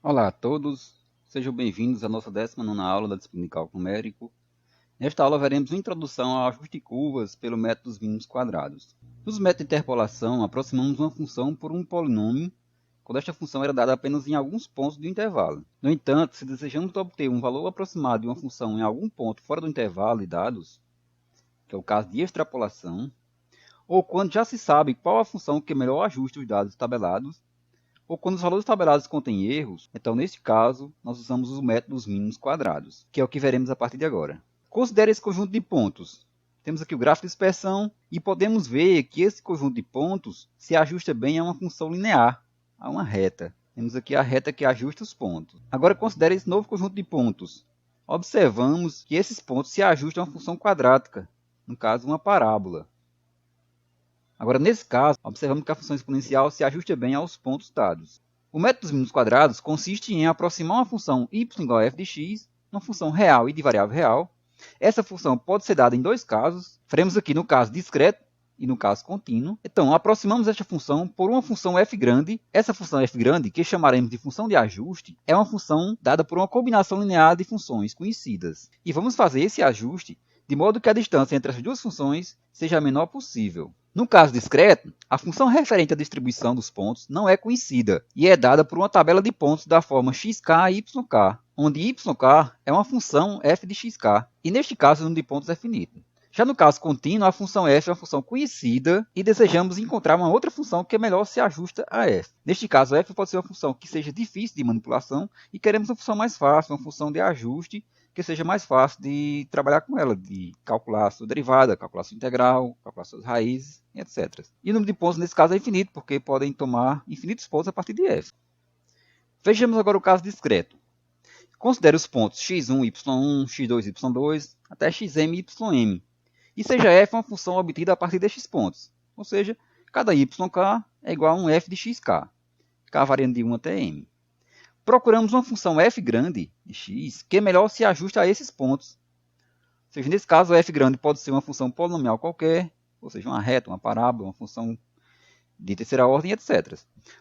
Olá a todos, sejam bem-vindos à nossa 19ª aula da disciplina de cálculo numérico. Nesta aula veremos uma introdução ao ajuste de curvas pelo método dos mínimos quadrados. Nos métodos de interpolação, aproximamos uma função por um polinômio quando esta função era dada apenas em alguns pontos do intervalo. No entanto, se desejamos obter um valor aproximado de uma função em algum ponto fora do intervalo de dados, que é o caso de extrapolação, ou quando já se sabe qual a função que melhor ajusta os dados tabelados, ou quando os valores tabelados contêm erros, então neste caso nós usamos o método dos mínimos quadrados, que é o que veremos a partir de agora. Considere esse conjunto de pontos. Temos aqui o gráfico de dispersão e podemos ver que esse conjunto de pontos se ajusta bem a uma função linear, a uma reta. Temos aqui a reta que ajusta os pontos. Agora considere esse novo conjunto de pontos. Observamos que esses pontos se ajustam a uma função quadrática, no caso uma parábola. Agora, nesse caso, observamos que a função exponencial se ajusta bem aos pontos dados. O método dos mínimos quadrados consiste em aproximar uma função y igual a f de x, uma função real e de variável real. Essa função pode ser dada em dois casos. Faremos aqui no caso discreto e no caso contínuo. Então, aproximamos esta função por uma função f grande. Essa função f grande, que chamaremos de função de ajuste, é uma função dada por uma combinação linear de funções conhecidas. E vamos fazer esse ajuste de modo que a distância entre as duas funções seja a menor possível. No caso discreto, a função referente à distribuição dos pontos não é conhecida e é dada por uma tabela de pontos da forma xk e yk, onde yk é uma função f de xk, e neste caso o número de pontos é finito. Já no caso contínuo, a função f é uma função conhecida e desejamos encontrar uma outra função que melhor se ajusta a f. Neste caso, f pode ser uma função que seja difícil de manipulação e queremos uma função mais fácil, uma função de ajuste, que seja mais fácil de trabalhar com ela, de calcular a sua derivada, calcular a sua integral, calcular suas raízes, etc. E o número de pontos nesse caso é infinito, porque podem tomar infinitos pontos a partir de f. Vejamos agora o caso discreto. Considere os pontos x1, y1, x2, y2, até xm e ym. E seja f uma função obtida a partir destes pontos. Ou seja, cada yk é igual a um f de xk, k variando de 1 até m. Procuramos uma função f grande de x que melhor se ajusta a esses pontos. Ou seja, nesse caso, f grande pode ser uma função polinomial qualquer, ou seja, uma reta, uma parábola, uma função de terceira ordem, etc.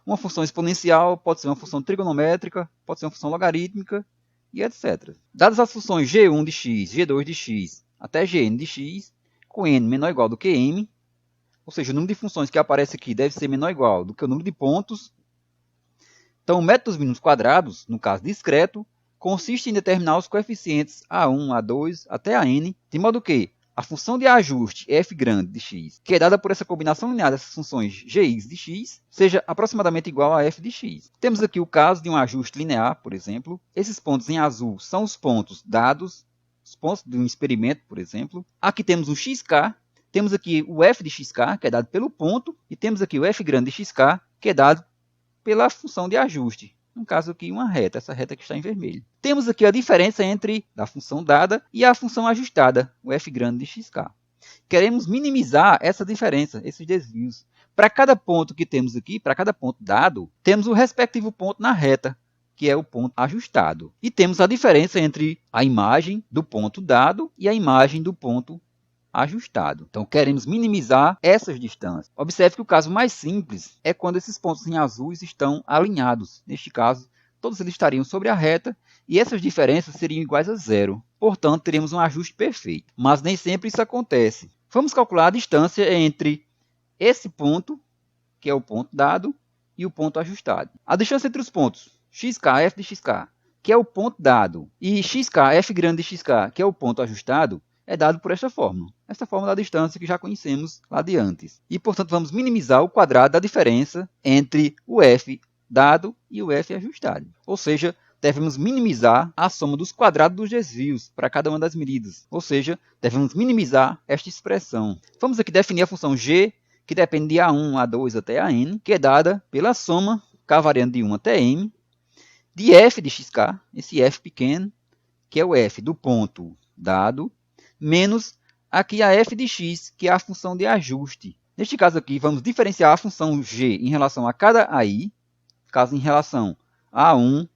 Uma função exponencial pode ser uma função trigonométrica, pode ser uma função logarítmica, e etc. Dadas as funções g1 de x, g2 de x, até gn de x, com n menor ou igual do que m, ou seja, o número de funções que aparece aqui deve ser menor ou igual do que o número de pontos. Então, o método dos mínimos quadrados, no caso discreto, consiste em determinar os coeficientes a1, a2, até a n, de modo que a função de ajuste f grande de x, que é dada por essa combinação linear dessas funções gx de x, seja aproximadamente igual a f de x. Temos aqui o caso de um ajuste linear, por exemplo. Esses pontos em azul são os pontos dados, os pontos de um experimento, por exemplo. Aqui temos um xk, temos aqui o f de xk, que é dado pelo ponto, e temos aqui o f grande de xk, que é dado pela função de ajuste, no caso aqui uma reta, essa reta que está em vermelho. Temos aqui a diferença entre a função dada e a função ajustada, o f grande de xk. Queremos minimizar essa diferença, esses desvios. Para cada ponto que temos aqui, para cada ponto dado, temos o respectivo ponto na reta, que é o ponto ajustado. E temos a diferença entre a imagem do ponto dado e a imagem do ponto ajustado. Então, queremos minimizar essas distâncias. Observe que o caso mais simples é quando esses pontos em azul estão alinhados. Neste caso, todos eles estariam sobre a reta e essas diferenças seriam iguais a zero. Portanto, teremos um ajuste perfeito. Mas nem sempre isso acontece. Vamos calcular a distância entre esse ponto, que é o ponto dado, e o ponto ajustado. A distância entre os pontos xk, f de xk, que é o ponto dado, e xk, f grande de xk, que é o ponto ajustado, é dado por esta fórmula. Esta fórmula da distância que já conhecemos lá de antes. E, portanto, vamos minimizar o quadrado da diferença entre o f dado e o f ajustado. Ou seja, devemos minimizar a soma dos quadrados dos desvios para cada uma das medidas. Ou seja, devemos minimizar esta expressão. Vamos aqui definir a função g, que depende de a1, a2 até a n, que é dada pela soma k variando de 1 até m, de f de xk, esse f pequeno, que é o f do ponto dado, menos aqui a f de x, que é a função de ajuste. Neste caso aqui, vamos diferenciar a função g em relação a cada ai, caso em relação a 1,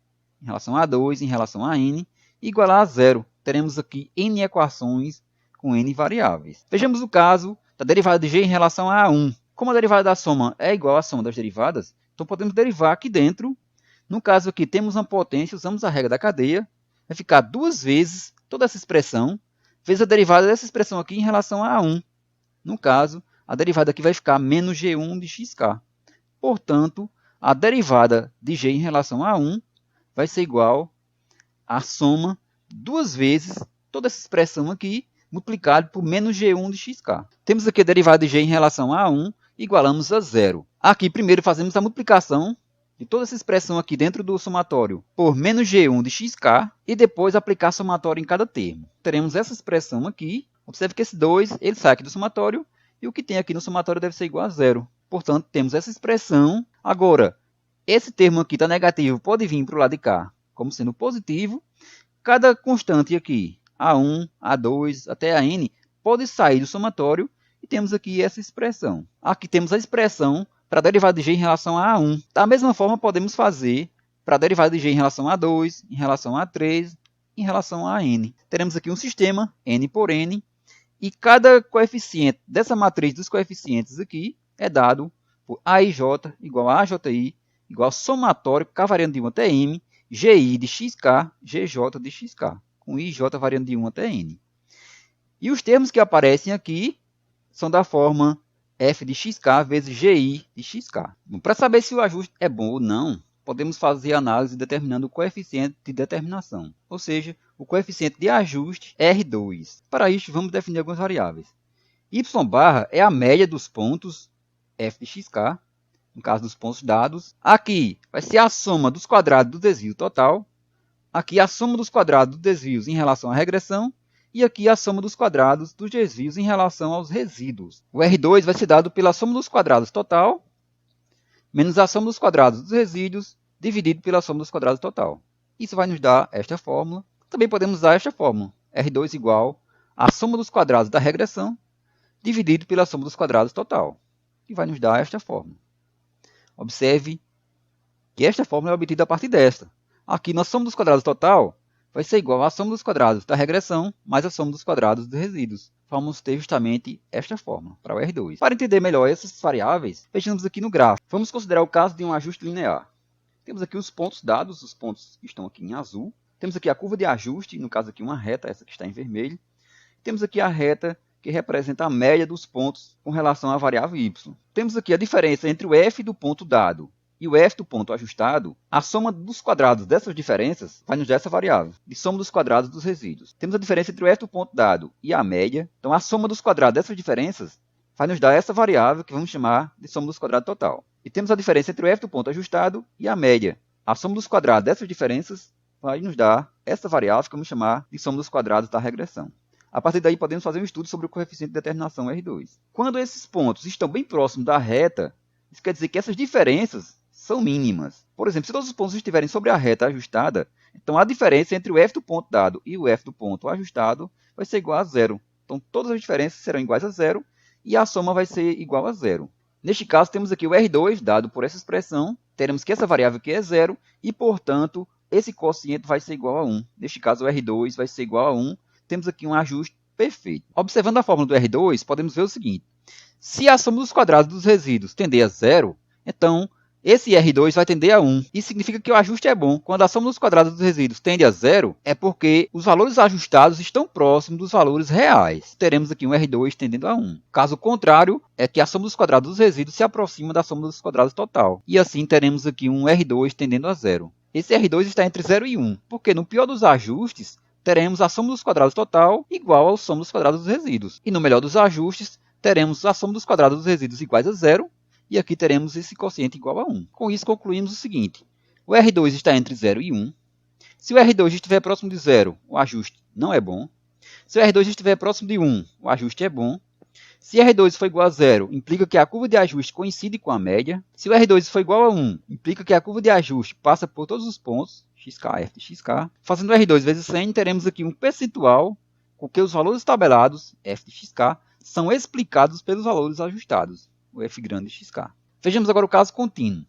em relação a 2, em relação a n, igual a zero. Teremos aqui n equações com n variáveis. Vejamos o caso da derivada de g em relação a 1. Como a derivada da soma é igual à soma das derivadas, então podemos derivar aqui dentro No caso aqui, temos uma potência, usamos a regra da cadeia, vai ficar 2 vezes toda essa expressão, vezes a derivada dessa expressão aqui em relação a A1. No caso, a derivada aqui vai ficar menos G1 de xk. Portanto, a derivada de G em relação a 1 vai ser igual à soma 2 vezes toda essa expressão aqui, multiplicado por menos G1 de xk. Temos aqui a derivada de G em relação a 1, igualamos a 0. Aqui, primeiro, fazemos a multiplicação de toda essa expressão aqui dentro do somatório por menos G1 de xk e depois aplicar somatório em cada termo. Teremos essa expressão aqui. Observe que esse 2 ele sai aqui do somatório e o que tem aqui no somatório deve ser igual a 0. Portanto, temos essa expressão. Agora, esse termo aqui está negativo, pode vir para o lado de cá como sendo positivo. Cada constante aqui, A1, A2 até a n, pode sair do somatório e temos aqui essa expressão. Aqui temos a expressão para a derivada de G em relação a A1. Da mesma forma, podemos fazer para a derivada de G em relação a A2, em relação a A3, em relação a n. Teremos aqui um sistema, n por n, e cada coeficiente dessa matriz dos coeficientes aqui é dado por AIJ igual a AJI igual a somatório k variando de 1 até m, GI de xk, GJ de xk, com IJ variando de 1 até n. E os termos que aparecem aqui são da forma f de xk vezes GI de xk. Para saber se o ajuste é bom ou não, podemos fazer análise determinando o coeficiente de determinação, ou seja, o coeficiente de ajuste R2. Para isso, vamos definir algumas variáveis. Y barra é a média dos pontos f de xk, no caso dos pontos dados. Aqui vai ser a soma dos quadrados do desvio total. Aqui a soma dos quadrados dos desvios em relação à regressão. E aqui a soma dos quadrados dos desvios em relação aos resíduos. O R2 vai ser dado pela soma dos quadrados total, menos a soma dos quadrados dos resíduos, dividido pela soma dos quadrados total. Isso vai nos dar esta fórmula. Também podemos usar esta fórmula. R2 igual a soma dos quadrados da regressão, dividido pela soma dos quadrados total. Que vai nos dar esta fórmula. Observe que esta fórmula é obtida a partir desta. Aqui, na soma dos quadrados total vai ser igual à soma dos quadrados da regressão mais a soma dos quadrados dos resíduos. Vamos ter justamente esta fórmula para o R2. Para entender melhor essas variáveis, vejamos aqui no gráfico. Vamos considerar o caso de um ajuste linear. Temos aqui os pontos dados, os pontos que estão aqui em azul. Temos aqui a curva de ajuste, no caso aqui uma reta, essa que está em vermelho. Temos aqui a reta que representa a média dos pontos com relação à variável y. Temos aqui a diferença entre o f do ponto dado e o f do ponto ajustado. A soma dos quadrados dessas diferenças vai nos dar essa variável, de soma dos quadrados dos resíduos. Temos a diferença entre o f do ponto dado e a média. Então, a soma dos quadrados dessas diferenças vai nos dar essa variável que vamos chamar de soma dos quadrados total. E temos a diferença entre o f do ponto ajustado e a média. A soma dos quadrados dessas diferenças vai nos dar essa variável que vamos chamar de soma dos quadrados da regressão. A partir daí, podemos fazer um estudo sobre o coeficiente de determinação R2. Quando esses pontos estão bem próximos da reta, isso quer dizer que essas diferenças são mínimas. Por exemplo, se todos os pontos estiverem sobre a reta ajustada, então a diferença entre o f do ponto dado e o f do ponto ajustado vai ser igual a zero. Então, todas as diferenças serão iguais a zero e a soma vai ser igual a zero. Neste caso, temos aqui o R2 dado por essa expressão. Teremos que essa variável aqui é zero e, portanto, esse quociente vai ser igual a 1. Neste caso, o R2 vai ser igual a 1. Temos aqui um ajuste perfeito. Observando a fórmula do R2, podemos ver o seguinte. Se a soma dos quadrados dos resíduos tender a zero, então esse R2 vai tender a 1. Isso significa que o ajuste é bom. Quando a soma dos quadrados dos resíduos tende a zero, é porque os valores ajustados estão próximos dos valores reais. Teremos aqui um R2 tendendo a 1. Caso contrário, é que a soma dos quadrados dos resíduos se aproxima da soma dos quadrados total. E assim teremos aqui um R2 tendendo a zero. Esse R2 está entre 0 e 1, porque no pior dos ajustes, teremos a soma dos quadrados total igual à soma dos quadrados dos resíduos. E no melhor dos ajustes, teremos a soma dos quadrados dos resíduos iguais a zero. E aqui teremos esse quociente igual a 1. Com isso, concluímos o seguinte. O R2 está entre 0 e 1. Se o R2 estiver próximo de 0, o ajuste não é bom. Se o R2 estiver próximo de 1, o ajuste é bom. Se R2 for igual a 0, implica que a curva de ajuste coincide com a média. Se o R2 for igual a 1, implica que a curva de ajuste passa por todos os pontos, xk, f de xk. Fazendo R2 vezes 100, teremos aqui um percentual com que os valores tabelados, f de xk, são explicados pelos valores ajustados, o f grande de xk. Vejamos agora o caso contínuo.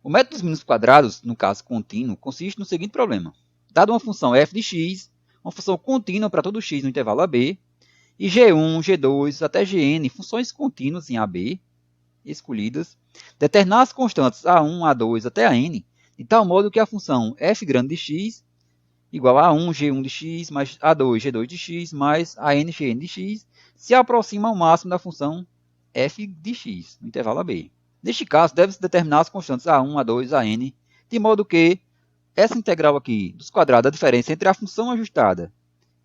O método dos mínimos quadrados, no caso contínuo, consiste no seguinte problema. Dado uma função f de x, uma função contínua para todo x no intervalo AB, e G1, G2 até Gn, funções contínuas em AB, escolhidas, determinar as constantes A1, A2 até a n, de tal modo que a função f grande de x igual a 1 g1 de x mais a2 g2 de x mais a n gn de x se aproxima ao máximo da função f de x no intervalo AB. Neste caso, deve-se determinar as constantes a1, a2, a n, de modo que essa integral aqui dos quadrados, a diferença entre a função ajustada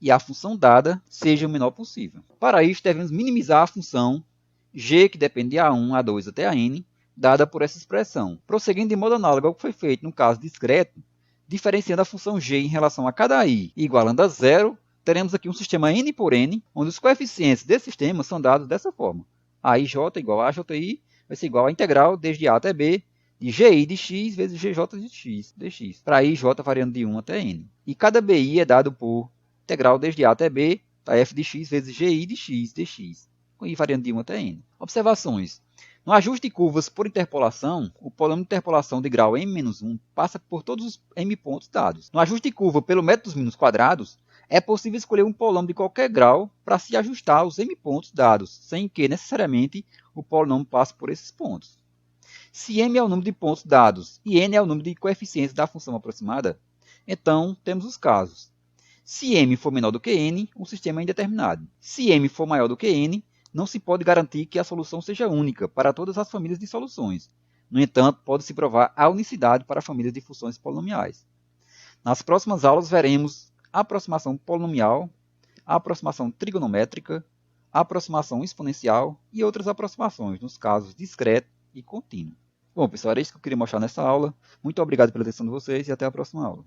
e a função dada, seja o menor possível. Para isso, devemos minimizar a função g, que depende de a1, a2 até a n, dada por essa expressão. Prosseguindo de modo análogo ao que foi feito no caso discreto, diferenciando a função g em relação a cada i e igualando a zero, teremos aqui um sistema n por n, onde os coeficientes desse sistema são dados dessa forma. Aij igual a ji vai ser igual à integral desde a até b de gi de x vezes gj de x, dx, para ij variando de 1 até n. E cada bi é dado por integral desde a até b, para f de x vezes gi de x, dx, com i variando de 1 até n. Observações. No ajuste de curvas por interpolação, o polônimo de interpolação de grau m-1 passa por todos os m pontos dados. No ajuste de curva pelo método dos mínimos quadrados, é possível escolher um polônimo de qualquer grau para se ajustar aos m pontos dados, sem que necessariamente o polinômio passe por esses pontos. Se m é o número de pontos dados e n é o número de coeficientes da função aproximada, então temos os casos. Se m for menor do que n, o sistema é indeterminado. Se m for maior do que n, não se pode garantir que a solução seja única para todas as famílias de soluções. No entanto, pode-se provar a unicidade para famílias de funções polinomiais. Nas próximas aulas veremos a aproximação polinomial, a aproximação trigonométrica, a aproximação exponencial e outras aproximações nos casos discreto e contínuo. Bom, pessoal, era isso que eu queria mostrar nessa aula. Muito obrigado pela atenção de vocês e até a próxima aula.